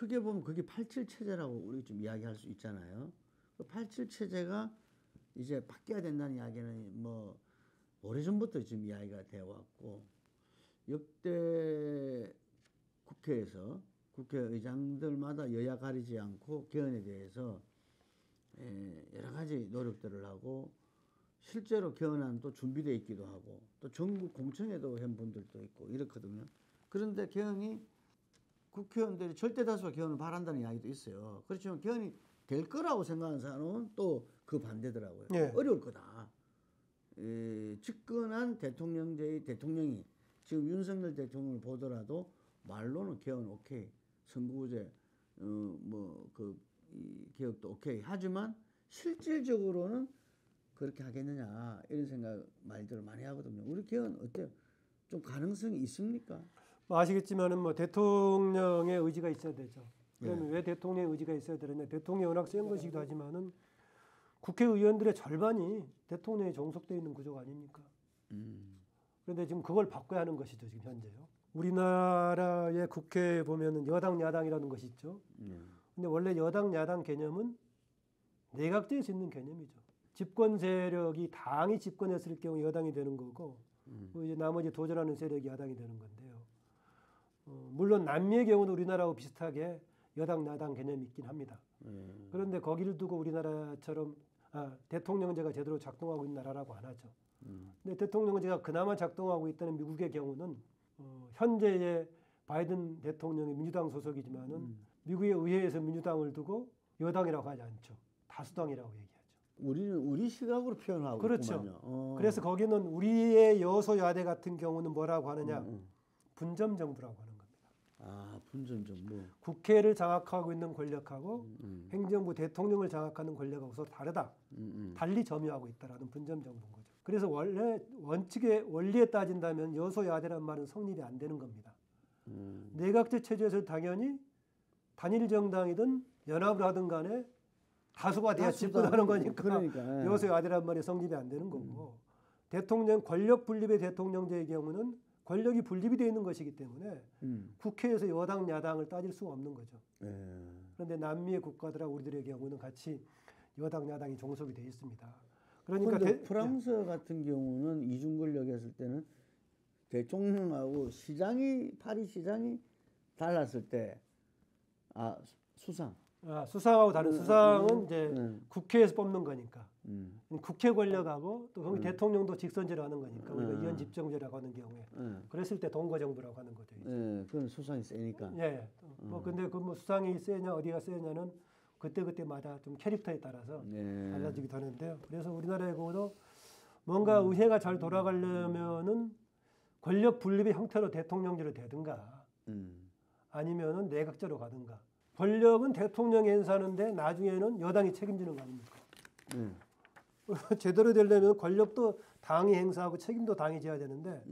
크게 보면 그게 87 체제라고 우리 좀 이야기할 수 있잖아요. 그 87 체제가 이제 바뀌어야 된다는 이야기는 뭐 오래전부터 지금 이야기가 되어 왔고, 역대 국회에서 국회의장들마다 여야 가리지 않고 개헌에 대해서 여러 가지 노력들을 하고, 실제로 개헌안도 준비되어 있기도 하고, 또 전국 공청회도 한 분들도 있고 이렇거든요. 그런데 개헌이 국회의원들이 절대 다수가 개헌을 바란다는 이야기도 있어요. 그렇지만 개헌이 될 거라고 생각하는 사람은 또 그 반대더라고요. 예. 어려울 거다. 집권한 대통령제의 대통령이 지금 윤석열 대통령을 보더라도 말로는 개헌 오케이, 선거구제 이 개혁도 오케이 하지만 실질적으로는 그렇게 하겠느냐 이런 생각 말들을 많이 하거든요. 우리 개헌 어때요? 좀 가능성이 있습니까? 뭐 아시겠지만은 뭐 대통령의 의지가 있어야 되죠. 그러면 왜 대통령의 의지가 있어야 되느냐? 대통령이 워낙 센 것이기도 하지만은 국회의원들의 절반이 대통령에 종속되어 있는 구조가 아닙니까? 그런데 지금 그걸 바꿔야 하는 것이죠, 지금 현재요. 우리나라의 국회에 보면은 여당 야당이라는 것이 있죠. 근데 원래 여당 야당 개념은 내각제에서 있는 개념이죠. 집권 세력이 당이 집권했을 경우 여당이 되는 거고, 이제 나머지 도전하는 세력이 야당이 되는 건데요. 물론 남미의 경우는 우리나라하고 비슷하게 여당 야당 개념이 있긴 합니다. 그런데 거기를 두고 우리나라처럼 대통령제가 제대로 작동하고 있는 나라라고 안 하죠. 근데 대통령제가 그나마 작동하고 있다는 미국의 경우는 현재의 바이든 대통령이 민주당 소속이지만은 미국의 의회에서 민주당을 두고 여당이라고 하지 않죠. 다수당이라고 얘기하죠. 우리는 우리 시각으로 표현하고 그렇죠. 그래서 거기는 우리의 여소야대 같은 경우는 뭐라고 하느냐? 분점 정부라고 하는 겁니다. 분점 정부. 국회를 장악하고 있는 권력하고 행정부 대통령을 장악하는 권력하고 서로 다르다. 달리 점유하고 있다라는 분점 정부인 거죠. 그래서 원래 원리에 따진다면 여소야대란 말은 성립이 안 되는 겁니다. 내각제 체제에서 당연히 단일 정당이든 연합을 하든 간에 다수가 돼야 집권하는 거니까 그러니까, 여소야대란 말이 성립이 안 되는 거고, 대통령 권력 분립의 대통령제의 경우는 권력이 분립이 되어 있는 것이기 때문에 국회에서 여당 야당을 따질 수가 없는 거죠. 그런데 남미의 국가들하고 우리들의 경우는 같이 여당 야당이 종속이 되어 있습니다. 그러니까 프랑스 같은 경우는 이중 권력이었을 때는 대통령하고 파리 시장이 달랐을 때 수상하고 다른 수상은 이제 국회에서 뽑는 거니까 국회 권력하고 또 대통령도 직선제로 하는 거니까 우리가 이원 집정제라고 하는 경우에 그랬을 때 동거정부라고 하는 거죠. 그건 수상이 세니까. 예. 근데 그 뭐 수상이 세냐 어디가 세냐는 그때마다 좀 캐릭터에 따라서 달라지기도 하는데요. 그래서 우리나라의 경우도 뭔가 의회가 잘 돌아가려면은 권력 분립의 형태로 대통령제로 되든가 아니면은 내각제로 가든가. 권력은 대통령이 행사하는데 나중에는 여당이 책임지는 거 아닙니까? 제대로 되려면 권력도 당이 행사하고 책임도 당이 져야 되는데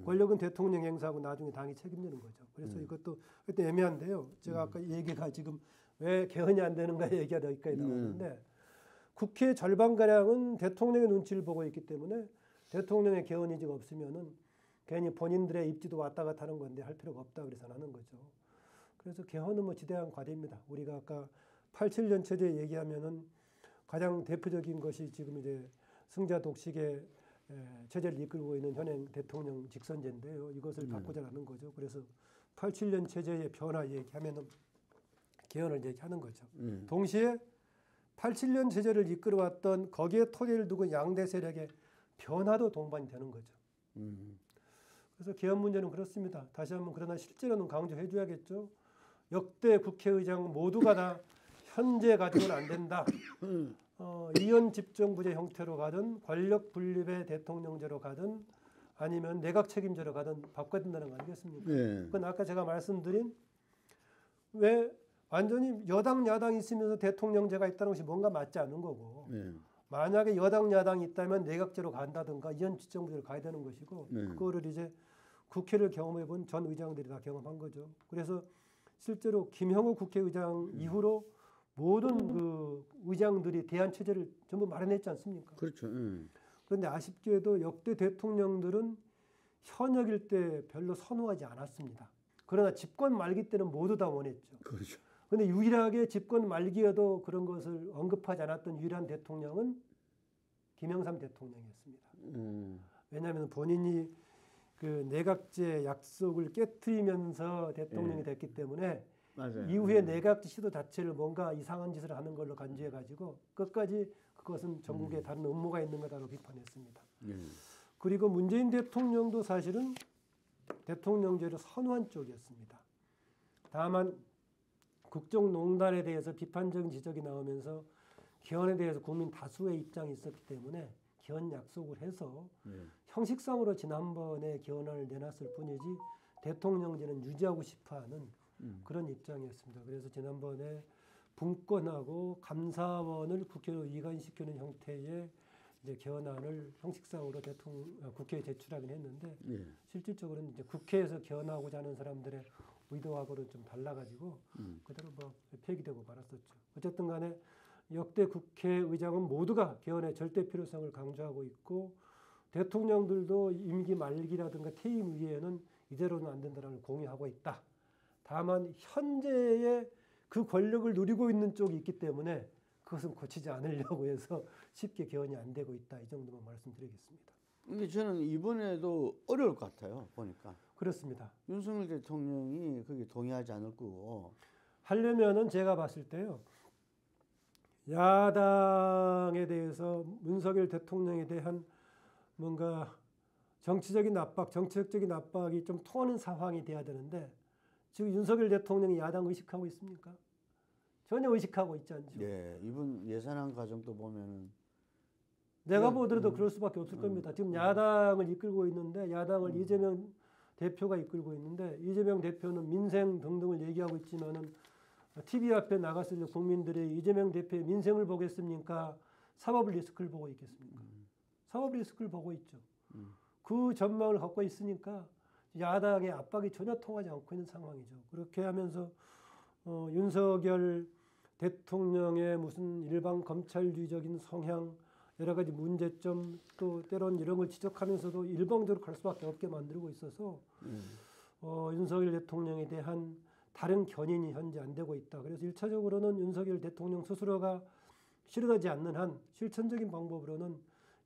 권력은 대통령이 행사하고 나중에 당이 책임지는 거죠. 그래서 이것도 애매한데요. 제가 아까 얘기가 지금 왜 개헌이 안 되는가 얘기가 여기까지 나왔는데 국회 절반가량은 대통령의 눈치를 보고 있기 때문에 대통령의 개헌 의지가 없으면은 괜히 본인들의 입지도 왔다 갔다 하는 건데 할 필요가 없다 그래서 하는 거죠. 그래서 개헌은 뭐 지대한 과제입니다. 우리가 아까 87년 체제 얘기하면은 가장 대표적인 것이 지금 이제 승자 독식의 체제를 이끌고 있는 현행 대통령 직선제인데요. 이것을 바꾸자 하는 거죠. 그래서 87년 체제의 변화 얘기하면은 개헌을 얘기하는 거죠. 동시에 87년 체제를 이끌어왔던 거기에 토대를 두고 양대 세력의 변화도 동반이 되는 거죠. 그래서 개헌 문제는 그렇습니다. 다시 한번 그러나 실제로는 강조해 줘야겠죠. 역대 국회의장 모두가 다 현재 가지고는 안 된다. 이원 집정부제 형태로 가든 권력 분립의 대통령제로 가든 아니면 내각 책임제로 가든 바꿔야 된다는 거 아니겠습니까? 그건 아까 제가 말씀드린 왜 완전히 여당 야당이 있으면서 대통령제가 있다는 것이 뭔가 맞지 않는 거고 만약에 여당 야당이 있다면 내각제로 간다든가 이원 집정부제로 가야 되는 것이고 그거를 이제 국회를 경험해 본 전 의장들이 다 경험한 거죠. 그래서 실제로 김형우 국회의장 이후로 모든 그 의장들이 대안 체제를 전부 마련했지 않습니까? 그렇죠. 그런데 아쉽게도 역대 대통령들은 현역일 때 별로 선호하지 않았습니다. 그러나 집권 말기 때는 모두 다 원했죠. 그렇죠. 근데 유일하게 집권 말기에도 그런 것을 언급하지 않았던 유일한 대통령은 김영삼 대통령이었습니다. 왜냐하면 본인이 그 내각제 약속을 깨트리면서 대통령이 됐기 때문에 맞아요. 이후에 내각제 시도 자체를 뭔가 이상한 짓을 하는 걸로 간주해가지고 끝까지 그것은 전국에 다른 음모가 있는 거다라고 비판했습니다. 그리고 문재인 대통령도 사실은 대통령제를 선호한 쪽이었습니다. 다만 국정농단에 대해서 비판적인 지적이 나오면서 개헌에 대해서 국민 다수의 입장이 있었기 때문에 개헌 약속을 해서 형식상으로 지난번에 개헌안을 내놨을 뿐이지 대통령제는 유지하고 싶어하는 그런 입장이었습니다. 그래서 지난번에 분권하고 감사원을 국회로 이관시키는 형태의 이제 개헌안을 형식상으로 국회에 제출하긴 했는데 실질적으로는 이제 국회에서 개헌하고자 하는 사람들의 의도하고는 좀 달라가지고 그대로 뭐 폐기되고 말았었죠. 어쨌든 간에 역대 국회의장은 모두가 개헌의 절대 필요성을 강조하고 있고 대통령들도 임기 말기라든가 퇴임 이후에는 이대로는 안 된다는 걸 공유하고 있다. 다만 현재의 그 권력을 누리고 있는 쪽이 있기 때문에 그것은 고치지 않으려고 해서 쉽게 개헌이 안 되고 있다. 이 정도만 말씀드리겠습니다. 근데 저는 이번에도 어려울 것 같아요. 보니까. 그렇습니다. 윤석열 대통령이 거기 동의하지 않을 거고. 하려면은 제가 봤을 때요. 야당에 대해서 문석열 대통령에 대한 뭔가 정치적인 압박, 정책적인 압박이 좀 통하는 상황이 돼야 되는데 지금 윤석열 대통령이 야당 의식하고 있습니까? 전혀 의식하고 있지 않죠. 네, 이번 예산안 과정도 보면은 내가 보더라도 그럴 수밖에 없을 겁니다. 지금 야당을 이끌고 있는데 야당을 이재명 대표가 이끌고 있는데 이재명 대표는 민생 등등을 얘기하고 있지만은 TV 앞에 나갔을 때 국민들이 이재명 대표의 민생을 보겠습니까? 사법 리스크를 보고 있겠습니까? 사법 리스크를 보고 있죠. 그 전망을 갖고 있으니까 야당의 압박이 전혀 통하지 않고 있는 상황이죠. 그렇게 하면서 윤석열 대통령의 무슨 일반 검찰주의적인 성향, 여러 가지 문제점 또 때론 이런 걸 지적하면서도 일방적으로 갈 수밖에 없게 만들고 있어서 윤석열 대통령에 대한 다른 견인이 현재 안 되고 있다. 그래서 1차적으로는 윤석열 대통령 스스로가 실현하지 않는 한 실천적인 방법으로는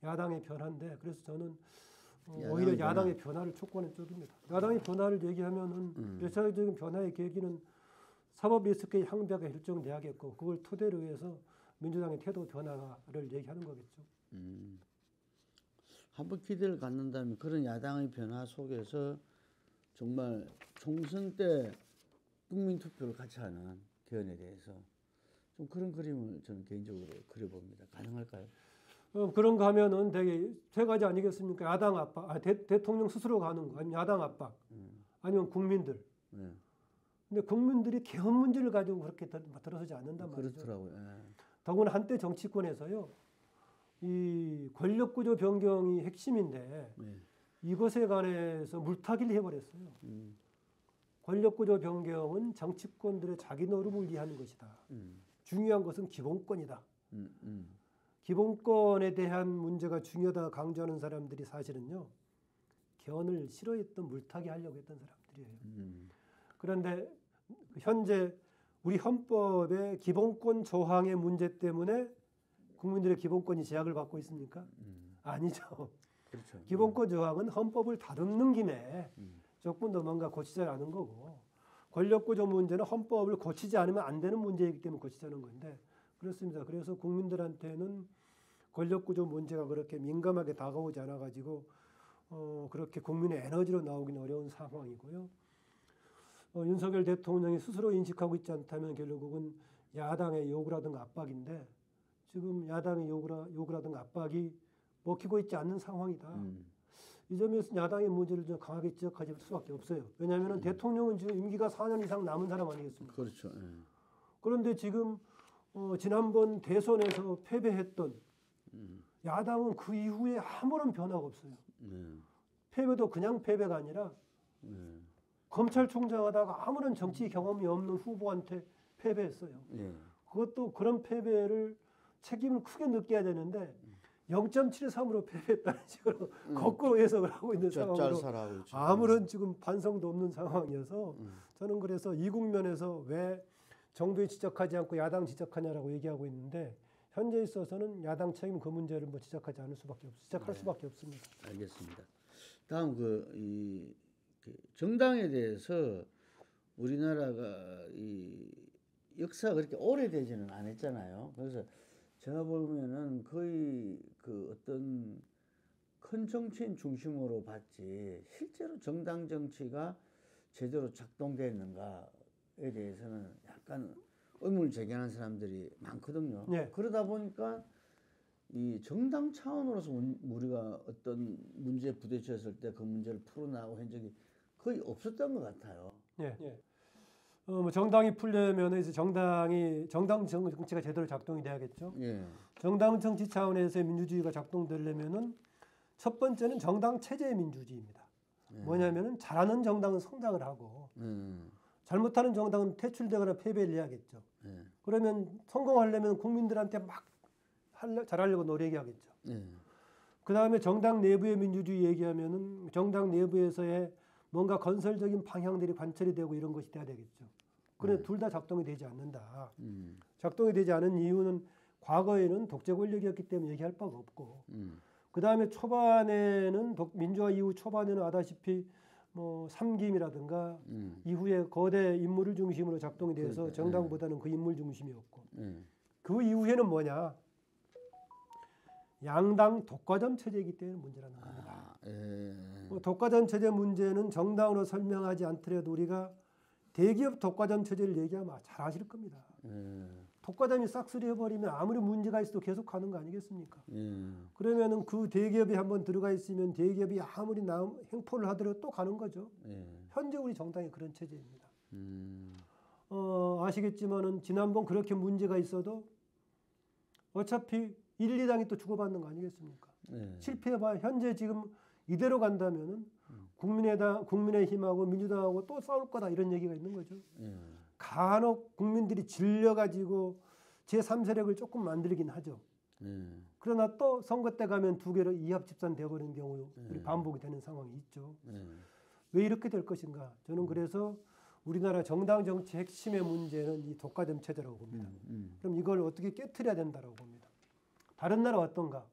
야당의 변화인데 그래서 저는 오히려 야당의 변화를 촉구하는 쪽입니다. 야당의 변화를 얘기하면은 일차적인 변화의 계기는 사법 리스크의 향배가 결정돼야겠고 그걸 토대로 해서 민주당의 태도 변화를 얘기하는 거겠죠. 한번 기대를 갖는다면 그런 야당의 변화 속에서 정말 총선 때 국민 투표를 같이 하는 개헌에 대해서 좀 그런 그림을 저는 개인적으로 그려봅니다. 가능할까요? 그런가 하면은 되게 세 가지 아니겠습니까? 야당 압박, 대통령 스스로 가는 거, 아니면 야당 압박, 아니면 국민들. 근데 국민들이 개헌 문제를 가지고 그렇게 들어서지 않는단 말이죠. 그렇더라고요. 더구나 한때 정치권에서요, 이 권력구조 변경이 핵심인데 이것에 관해서 물타기를 해버렸어요. 권력구조 변경은 정치권들의 자기 노름을 위한 것이다. 중요한 것은 기본권이다. 기본권에 대한 문제가 중요하다 강조하는 사람들이 사실은요. 개헌을 싫어했던 물타기 하려고 했던 사람들이에요. 그런데 현재 우리 헌법의 기본권 조항의 문제 때문에 국민들의 기본권이 제약을 받고 있습니까? 아니죠. 그렇죠. 기본권 조항은 헌법을 다듬는 김에 조금 더 뭔가 고치자라는 거고 권력구조 문제는 헌법을 고치지 않으면 안 되는 문제이기 때문에 고치자는 건데 그렇습니다. 그래서 국민들한테는 권력구조 문제가 그렇게 민감하게 다가오지 않아가지고 그렇게 국민의 에너지로 나오기는 어려운 상황이고요. 윤석열 대통령이 스스로 인식하고 있지 않다면 결국은 야당의 요구라든가 압박인데 지금 야당의 요구라든가 압박이 먹히고 있지 않는 상황이다. 이 점에서 야당의 문제를 좀 강하게 지적할 수밖에 없어요. 왜냐하면 대통령은 지금 임기가 4년 이상 남은 사람 아니겠습니까? 그렇죠. 그런데 지금 지난번 대선에서 패배했던 야당은 그 이후에 아무런 변화가 없어요. 패배도 그냥 패배가 아니라 검찰총장 하다가 아무런 정치 경험이 없는 후보한테 패배했어요. 그것도 그런 패배를 책임을 크게 느껴야 되는데 0.73으로 패배했다는 식으로 거꾸로 해석을 하고 있는 상황으로 아무런 지금 반성도 없는 상황이어서 저는 그래서 이 국면에서 왜 정부에 지적하지 않고 야당 지적하냐라고 얘기하고 있는데 현재 있어서는 야당 책임 그 문제를 뭐 지적하지 않을 수밖에 지적할 수밖에 없습니다. 알겠습니다. 다음 정당에 대해서 우리나라가 이 역사가 그렇게 오래되지는 않았잖아요. 그래서 제가 보면은 거의 그 어떤 큰 정치인 중심으로 봤지 실제로 정당 정치가 제대로 작동됐는가에 대해서는 약간 의문을 제기하는 사람들이 많거든요. 네. 그러다 보니까 이 정당 차원으로서 우리가 어떤 문제에 부딪혔을 때 그 문제를 풀어나가고 한 적이 거의 없었던 것 같아요. 예. 뭐 정당이 풀려면 이제 정당 정치가 제대로 작동이 돼야겠죠. 예. 정당 정치 차원에서 민주주의가 작동되려면은 첫 번째는 정당 체제의 민주주의입니다. 뭐냐면은 잘하는 정당은 성장을 하고 잘못하는 정당은 퇴출되거나 패배를 해야겠죠. 그러면 성공하려면 국민들한테 막 잘하려고 노력해야겠죠. 그 다음에 정당 내부의 민주주의 얘기하면은 정당 내부에서의 뭔가 건설적인 방향들이 관철이 되고 이런 것이 돼야 되겠죠. 그런데 둘 다 작동이 되지 않는다. 작동이 되지 않은 이유는 과거에는 독재 권력이었기 때문에 얘기할 바가 없고 그 다음에 초반에는 민주화 이후 초반에는 아다시피 뭐 삼김이라든가 이후에 거대 인물을 중심으로 작동이 돼서 정당보다는 그 인물 중심이었고 그 이후에는 뭐냐 양당 독과점 체제이기 때문에 문제라는 겁니다. 독과점 체제 문제는 정당으로 설명하지 않더라도 우리가 대기업 독과점 체제를 얘기하면 잘 아실 겁니다. 독과점이 싹쓸이 해버리면 아무리 문제가 있어도 계속 가는 거 아니겠습니까? 그러면은 그 대기업이 한번 들어가 있으면 대기업이 아무리 행포를 하더라도 또 가는 거죠. 현재 우리 정당이 그런 체제입니다. 아시겠지만은 지난번 그렇게 문제가 있어도 어차피 1, 2당이 또 주고받는 거 아니겠습니까? 실패해봐 현재 지금 이대로 간다면은 국민의힘하고 민주당하고 또 싸울 거다 이런 얘기가 있는 거죠. 간혹 국민들이 질려가지고 제3세력을 조금 만들긴 하죠. 그러나 또 선거 때 가면 두 개로 이합집산 되어버리는 경우 반복이 되는 상황이 있죠. 왜 이렇게 될 것인가? 저는 그래서 우리나라 정당 정치 핵심의 문제는 이 독과점 체제라고 봅니다. 그럼 이걸 어떻게 깨트려야 된다고 봅니다. 다른 나라 어떤가?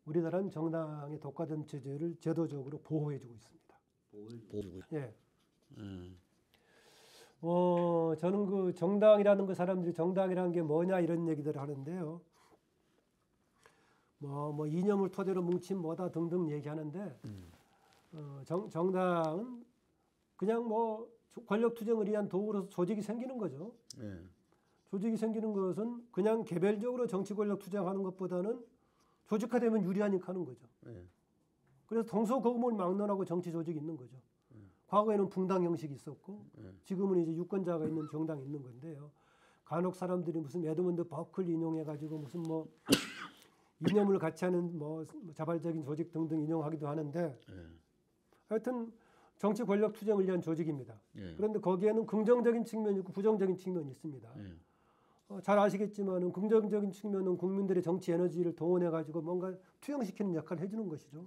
우리나라는 정당의 독과점 체제를 제도적으로 보호해주고 있습니다. 보호해주고. 예. 저는 그 정당이라는 거 사람들이 정당이라는 게 뭐냐 이런 얘기들을 하는데요. 뭐 이념을 토대로 뭉친 뭐다 등등 얘기하는데 정당은 그냥 뭐 권력 투쟁을 위한 도구로서 조직이 생기는 거죠. 조직이 생기는 것은 그냥 개별적으로 정치 권력 투쟁하는 것보다는 조직화되면 유리하니까 하는 거죠. 그래서 동서고금을 막론하고 정치 조직이 있는 거죠. 과거에는 붕당 형식이 있었고 지금은 이제 유권자가 있는 정당이 있는 건데요. 간혹 사람들이 무슨 에드먼드 버클 인용해가지고 무슨 뭐 이념을 같이 하는 뭐 자발적인 조직 등등 인용하기도 하는데 하여튼 정치 권력 투쟁을 위한 조직입니다. 그런데 거기에는 긍정적인 측면이 있고 부정적인 측면이 있습니다. 잘 아시겠지만은 긍정적인 측면은 국민들의 정치 에너지를 동원해가지고 뭔가 투영시키는 역할을 해주는 것이죠.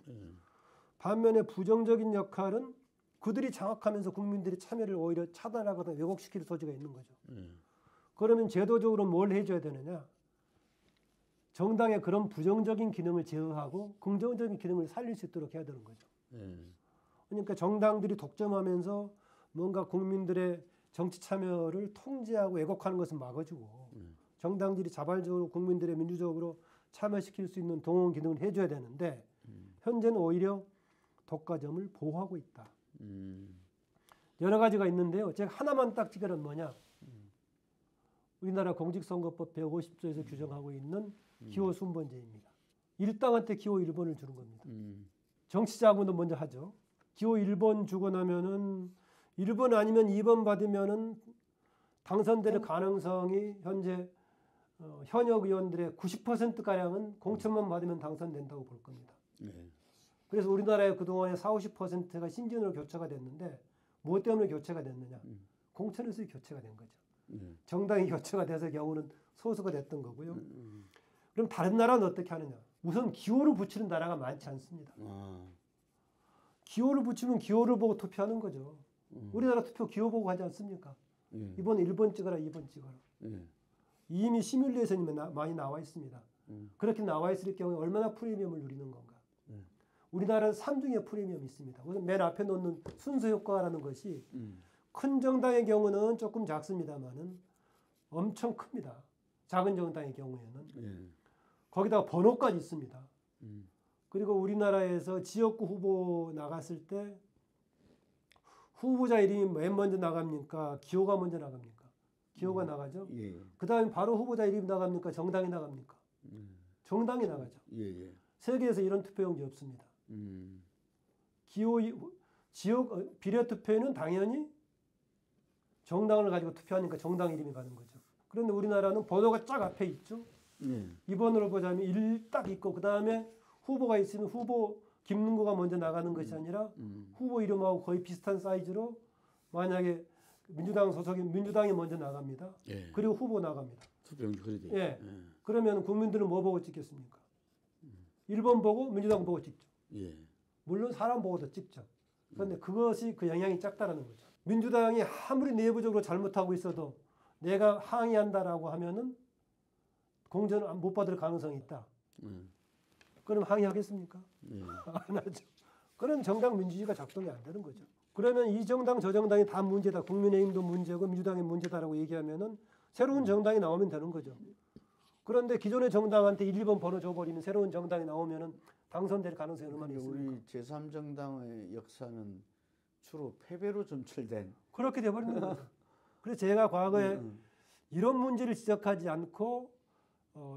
반면에 부정적인 역할은 그들이 장악하면서 국민들의 참여를 오히려 차단하거나 왜곡시킬 소지가 있는 거죠. 그러면 제도적으로 뭘 해줘야 되느냐? 정당의 그런 부정적인 기능을 제어하고 긍정적인 기능을 살릴 수 있도록 해야 되는 거죠. 그러니까 정당들이 독점하면서 뭔가 국민들의 정치 참여를 통제하고 왜곡하는 것은 막아주고 정당들이 자발적으로 국민들의 민주적으로 참여시킬 수 있는 동원 기능을 해줘야 되는데 현재는 오히려 독과점을 보호하고 있다. 여러 가지가 있는데요. 제가 하나만 딱 찍으면 뭐냐. 우리나라 공직선거법 150조에서 규정하고 있는 기호 순번제입니다. 일당한테 기호 1번을 주는 겁니다. 정치자금도 먼저 하죠. 기호 1번 주고 나면은 1번 아니면 2번 받으면은 당선될 가능성이 현재 현역 의원들의 90%가량은 공천만 받으면 당선된다고 볼 겁니다. 그래서 우리나라의 그동안의 40~50%가 신진으로 교체가 됐는데 무엇 때문에 교체가 됐느냐? 공천에서 교체가 된 거죠. 정당이 교체가 돼서 경우는 소수가 됐던 거고요. 그럼 다른 나라는 어떻게 하느냐? 우선 기호를 붙이는 나라가 많지 않습니다. 기호를 붙이면 기호를 보고 투표하는 거죠. 우리나라 투표 기호 보고 하지 않습니까? 예. 이번에 1번 찍어라, 2번 찍어라. 예. 이미 시뮬레이션이 많이 나와 있습니다. 그렇게 나와 있을 경우에 얼마나 프리미엄을 누리는 건가. 우리나라는 3중의 프리미엄이 있습니다. 우선 맨 앞에 놓는 순서 효과라는 것이 큰 정당의 경우는 조금 작습니다만은 엄청 큽니다. 작은 정당의 경우에는. 예. 거기다가 번호까지 있습니다. 그리고 우리나라에서 지역구 후보 나갔을 때 후보자 이름이 맨 먼저 나갑니까? 기호가 먼저 나갑니까? 기호가 나가죠. 예. 그 다음에 바로 후보자 이름이 나갑니까? 정당이 나갑니까? 정당이 나가죠. 예. 예. 세계에서 이런 투표용지 없습니다. 음. 지역 비례 투표에는 당연히 정당을 가지고 투표하니까 정당 이름이 가는 거죠. 그런데 우리나라는 번호가 쫙 앞에 있죠. 예. 2번으로 보자면 1 딱 있고 그 다음에 후보가 있으면 후보 김문구가 먼저 나가는 것이 아니라 후보 이름하고 거의 비슷한 사이즈로 만약에 민주당 소속인 민주당이 먼저 나갑니다. 예. 그리고 후보 나갑니다. 투표용지 그리 돼. 예. 그러면 국민들은 뭐 보고 찍겠습니까? 1번 보고 민주당 보고 찍죠. 예. 물론 사람 보고도 찍죠. 그런데 그것이 그 영향이 작다라는 거죠. 민주당이 아무리 내부적으로 잘못하고 있어도 내가 항의한다라고 하면은 공천을 못 받을 가능성이 있다. 그럼 항의하겠습니까? 예. 안 하죠. 그럼 정당 민주주의가 작동이 안 되는 거죠. 그러면 이 정당 저 정당이 다 문제다. 국민의힘도 문제고 민주당이 문제다라고 얘기하면은 새로운 정당이 나오면 되는 거죠. 그런데 기존의 정당한테 1, 2번 번호 줘버리면 새로운 정당이 나오면은 당선될 가능성이 얼마나 있습니까? 우리 제3정당의 역사는 주로 패배로 점철된 그렇게 돼버리는 거죠. 그래서 제가 과거에 이런 문제를 지적하지 않고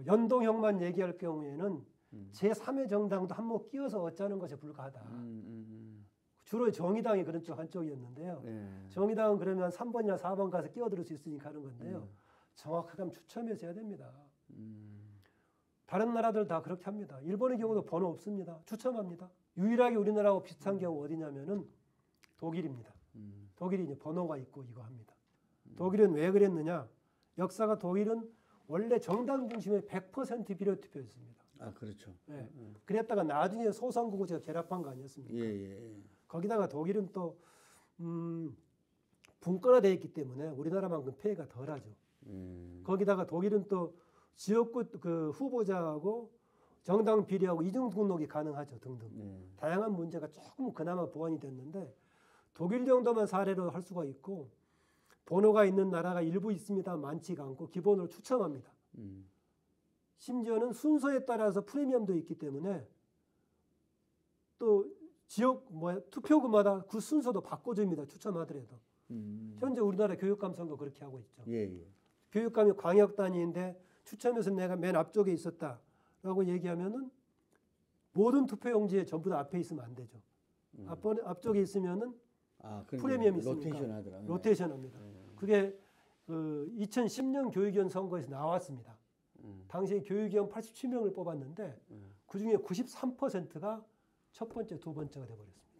연동형만 얘기할 경우에는 제3의 정당도 한몫 끼워서 어쩌는 것에 불과하다. 주로 정의당이 그런 쪽 한쪽이었는데요. 예. 정의당은 그러면 3번이나 4번 가서 끼어들 수 있으니까 하는 건데요. 정확하게 하면 추첨해서 해야 됩니다. 다른 나라들 다 그렇게 합니다. 일본의 경우도 번호 없습니다. 추첨합니다. 유일하게 우리나라하고 비슷한 경우 어디냐면은 독일입니다. 독일이 이제 번호가 있고 이거 합니다. 독일은 왜 그랬느냐? 역사가 독일은 원래 정당 중심의 100% 비례 투표였습니다. 아 그렇죠. 네. 그랬다가 나중에 소선거구 제가 결합한 거 아니었습니까? 예. 거기다가 독일은 또 분권화되어 있기 때문에 우리나라만큼 폐해가 덜하죠. 거기다가 독일은 또 지역구 그 후보자하고 정당 비례하고 이중 등록이 가능하죠 등등. 다양한 문제가 조금 그나마 보완이 됐는데 독일 정도만 사례로 할 수가 있고 번호가 있는 나라가 일부 있습니다. 많지가 않고 기본으로 추첨합니다. 심지어는 순서에 따라서 프리미엄도 있기 때문에 또 지역 투표구마다 그 순서도 바꿔줍니다. 추첨하더라도. 현재 우리나라 교육감 선거 그렇게 하고 있죠. 예. 교육감이 광역 단위인데 추첨해서 내가 맨 앞쪽에 있었다라고 얘기하면은 모든 투표용지에 전부 다 앞에 있으면 안 되죠. 앞쪽에 있으면은 프리미엄이 있으니까 로테이션합니다. 그게 2010년 교육위원 선거에서 나왔습니다. 당시에 교육위원 87명을 뽑았는데 그중에 93%가 첫 번째, 두 번째가 돼버렸습니다.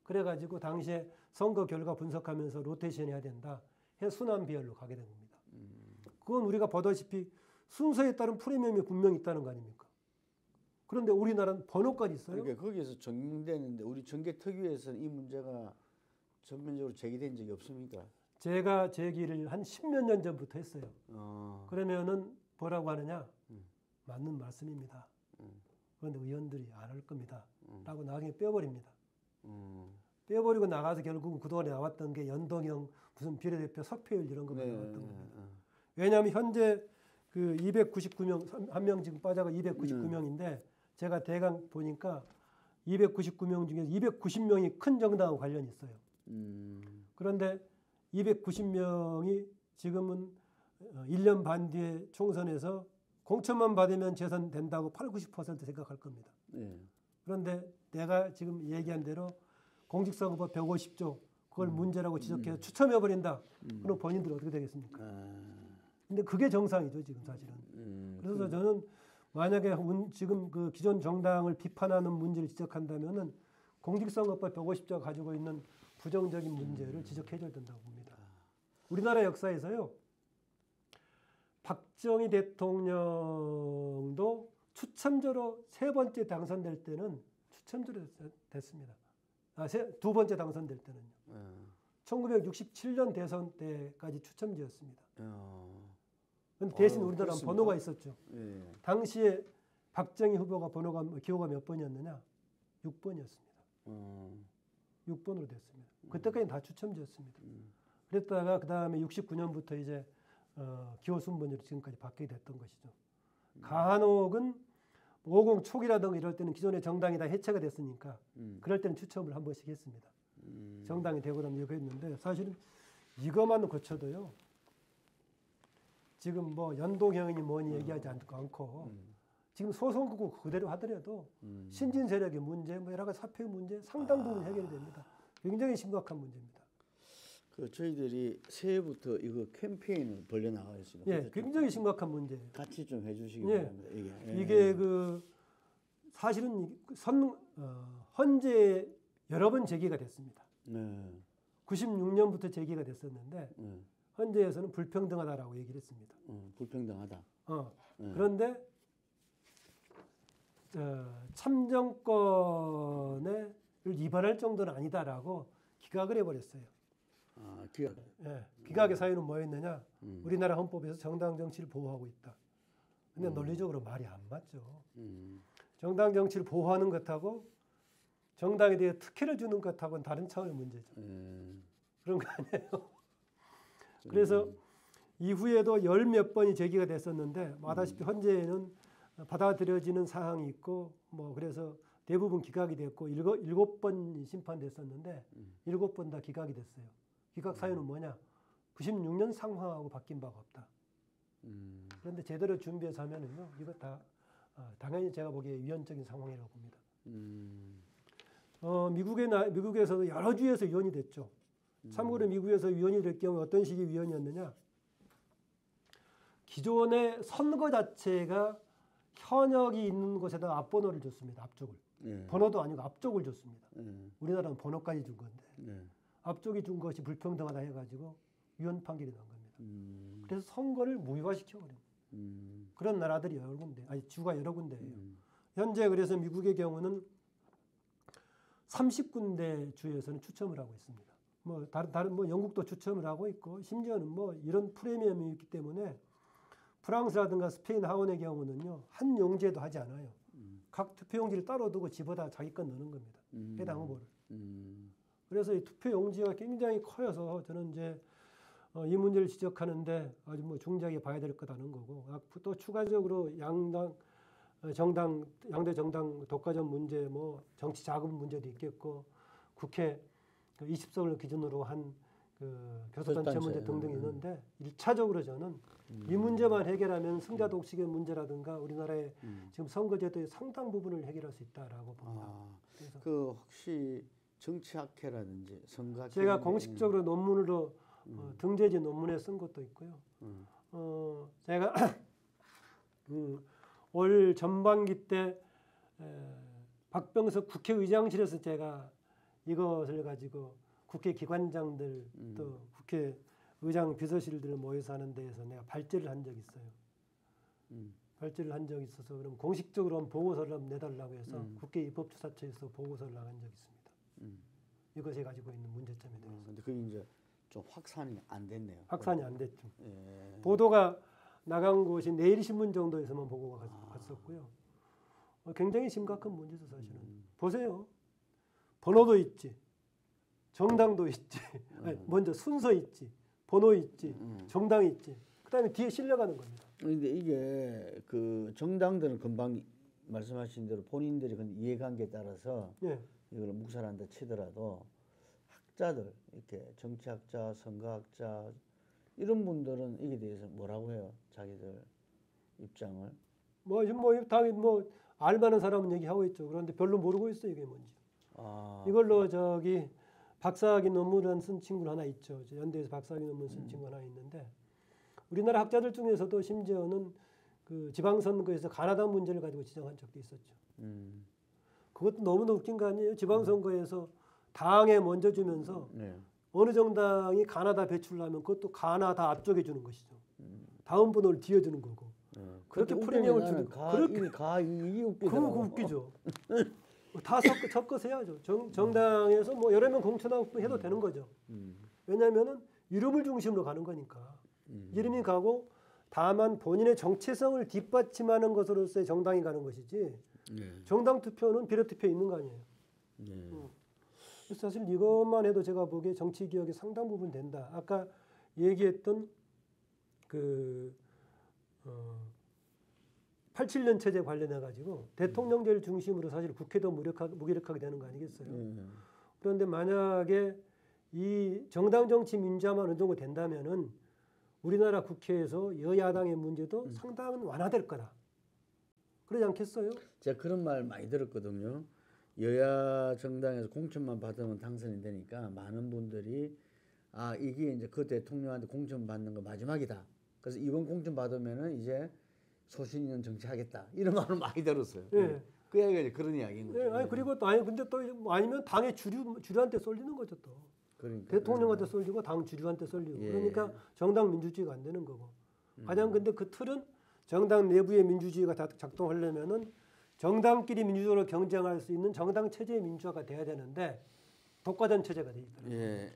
그래가지고 당시에 선거 결과 분석하면서 로테이션 해야 된다. 해서 순환 비율로 가게 된 겁니다. 그건 우리가 보다시피 순서에 따른 프리미엄이 분명히 있다는 거 아닙니까? 그런데 우리나라는 번호까지 있어요. 그러니까 거기에서 적용되는데 우리 정계특위에서는 이 문제가 전면적으로 제기된 적이 없습니까? 제가 제기를 한 10몇 년 전부터 했어요. 그러면은 뭐라고 하느냐? 맞는 말씀입니다. 그런데 의원들이 안 할 겁니다. 라고 나중에 빼버립니다. 빼버리고 나가서 결국은 그동안에 나왔던 게 연동형 무슨 비례대표 석패율 이런 것만 나왔던 겁니다. 왜냐하면 현재 그 299명, 한 명 지금 빠져가 299명인데 제가 대강 보니까 299명 중에서 290명이 큰 정당하고 관련이 있어요. 그런데 290명이 지금은 1년 반 뒤에 총선에서 공천만 받으면 재선된다고 80~90% 생각할 겁니다. 그런데 내가 지금 얘기한 대로 공직선거법 150조 그걸 문제라고 지적해서 추첨해버린다. 그럼 본인들 어떻게 되겠습니까? 근데 그게 정상이죠 지금 사실은. 그래서 저는 만약에 지금 그 기존 정당을 비판하는 문제를 지적한다면은 공직선거법 150조가 가지고 있는 부정적인 문제를 지적해줘야 된다고 봅니다. 우리나라 역사에서요. 박정희 대통령도 추첨제로 세 번째 당선될 때는 추첨제로 됐습니다. 두 번째 당선될 때는요. 1967년 대선 때까지 추첨제였습니다. 그런데 어, 대신 우리나라는 그렇습니까? 번호가 있었죠. 예. 당시에 박정희 후보가 기호가 몇 번이었느냐? 6번이었습니다. 6번으로 됐습니다. 그때까지는 다 추첨제였습니다. 그랬다가 그 다음에 69년부터 이제 기호 순번으로 지금까지 바뀌게 됐던 것이죠. 간혹은 50 초기라든가 이럴 때는 기존의 정당이 다 해체가 됐으니까 그럴 때는 추첨을 한 번씩 했습니다. 정당이 되고 나면 이거 했는데 사실은 이것만 고쳐도요. 지금 뭐 연동형이니 뭐니 얘기하지 않고 지금 소선거구 그대로 하더라도 신진 세력의 문제, 뭐 여러 가지 사표의 문제 상당 부분 해결됩니다. 굉장히 심각한 문제입니다. 그 저희들이 새해부터 이거 캠페인을 벌려 나가야 있습니다. 예, 굉장히 심각한 문제예요. 같이 좀 해주시기 예. 바랍니다. 이게 그 사실은 헌재 여러 번 제기가 됐습니다. 네. 96년부터 제기가 됐었는데 헌재에서는 불평등하다라고 얘기를 했습니다. 불평등하다. 그런데 참정권을 위반할 정도는 아니다라고 기각을 해버렸어요. 기각. 예, 기각의 사유는 뭐였느냐? 우리나라 헌법에서 정당 정치를 보호하고 있다. 근데 논리적으로 말이 안 맞죠. 정당 정치를 보호하는 것하고 정당에 대해 특혜를 주는 것하고는 다른 차원의 문제죠. 그런 거 아니에요. 그래서 이후에도 열 몇 번이 제기가 됐었는데 아다시피 헌재에는 받아들여지는 사항이 있고 뭐 그래서 대부분 기각이 됐고 일곱 번 심판됐었는데 7번 다 기각이 됐어요. 기각 사유는 뭐냐? 96년 상황하고 바뀐 바가 없다. 그런데 제대로 준비해서 하면은요, 이거 다 당연히 제가 보기에 위헌적인 상황이라고 봅니다. 미국에서도 여러 주에서 위헌이 됐죠. 참고로 미국에서 위헌이 될 경우 어떤 식의 위헌이었느냐? 기존의 선거 자체가 현역이 있는 곳에다 앞번호를 줬습니다. 앞쪽을. 번호도 아니고 앞쪽을 줬습니다. 우리나라는 번호까지 준 건데 앞쪽이 준 것이 불평등하다 해가지고 위헌 판결이 난 겁니다. 그래서 선거를 무효화시켜버립니다. 그런 나라들이 여러 군데, 주가 여러 군데예요. 현재 그래서 미국의 경우는 30군데 주에서는 추첨을 하고 있습니다. 뭐 다른 뭐 영국도 추첨을 하고 있고 심지어는 뭐 이런 프리미엄이 있기 때문에 프랑스라든가 스페인 하원의 경우는요 한 용지에도 하지 않아요. 각 투표 용지를 따로 두고 집어다 자기 건 넣는 겁니다. 해당 후보를. 그래서 이 투표 용지가 굉장히 커여서 저는 이제 이 문제를 지적하는데 아주 뭐 중대하게 봐야 될 거다는 거고 또 추가적으로 양대 정당 독과점 문제, 뭐 정치 자금 문제도 있겠고 국회 20석을 기준으로 한 교섭단체 문제 등등 있는데 1차적으로 저는 이 문제만 해결하면 승자 독식의 문제라든가 우리나라의 지금 선거제도의 상당 부분을 해결할 수 있다라고 봅니다. 그래서 그 혹시 정치학회라든지 선거학회 제가 공식적으로 논문으로 등재지 논문에 쓴 것도 있고요. 제가 올 전반기 때 박병석 국회의장실에서 제가 이것을 가지고 국회 기관장들 또 국회의장 비서실들 모여서 하는 데에서 내가 발제를 한 적이 있어요. 발제를 한 적이 있어서 그럼 공식적으로 한 보고서를 내달라고 해서 국회 입법조사처에서 보고서를 나간 적이 있습니다. 이것이 가지고 있는 문제점에 대해서. 근데 그게 이제 좀 확산이 안 됐네요. 확산이 안 됐죠. 예. 보도가 나간 곳이 내일신문 정도에서만 보고가 갔었고요. 굉장히 심각한 문제죠 사실은. 보세요. 번호도 있지. 정당도 있지. 아니, 먼저 순서 있지. 번호 있지. 정당 있지. 그다음에 뒤에 실려가는 겁니다. 그런데 이게 그 정당들은 금방 말씀하신 대로 본인들이 이해관계에 따라서 이걸 묵살한다 치더라도 학자들 이렇게 정치학자, 선거학자 이런 분들은 이게 대해서 뭐라고 해요? 자기들 입장을. 당연히 뭐 알만한 사람은 얘기하고 있죠. 그런데 별로 모르고 있어요 이게 뭔지. 이걸로 박사학위 논문을 쓴 친구 하나 있죠. 연대에서 박사학위 논문 쓴 친구 하나 있는데 우리나라 학자들 중에서도 심지어는 그 지방선거에서 가나다 문제를 가지고 지적한 적도 있었죠. 그것도 너무나 웃긴 거 아니에요? 지방선거에서 당에 먼저 주면서 어느 정당이 가나다 배출하면 그것도 가나다 앞쪽에 주는 것이죠. 다음 번호를 뒤에 주는 거고. 그렇게 프리미엄을 주는 이게 웃기더라고. 그거 웃기죠. 다 섞어서 해야죠. 정당에서 뭐 여러 명 공천하고 해도 되는 거죠. 왜냐하면은 이름을 중심으로 가는 거니까. 이름이 가고 다만 본인의 정체성을 뒷받침하는 것으로서의 정당이 가는 것이지. 정당 투표는 비례 투표에 있는 거 아니에요. 그래서 사실 이것만 해도 제가 보기에 정치 개혁이 상당 부분 된다. 아까 얘기했던 그 87년 체제 관련해 가지고 대통령제를 중심으로 사실 국회도 무기력하게 되는 거 아니겠어요? 그런데 만약에 이 정당 정치 민주화만 어느 정도 된다면은 우리나라 국회에서 여야당의 문제도 상당은 완화될 거다. 그러지 않겠어요? 제가 그런 말 많이 들었거든요. 여야 정당에서 공천만 받으면 당선이 되니까 많은 분들이 아 이게 이제 그 대통령한테 공천 받는 거 마지막이다. 그래서 이번 공천 받으면은 이제 소신 있는 정치하겠다. 이런 말을 많이 들었어요. 네. 그 이야기가 이제 그런 이야기인 거죠. 네, 아니 그리고 또 근데 또 아니면 당의 주류한테 쏠리는 거죠 또. 그러니까. 대통령한테 쏠리고 당 주류한테 쏠리고. 예. 그러니까 정당 민주주의가 안 되는 거고. 가장 근데 그 틀은 정당 내부의 민주주의가 작동하려면은 정당끼리 민주적으로 경쟁할 수 있는 정당 체제의 민주화가 돼야 되는데 독과점 체제가 돼 있더라고요. 예.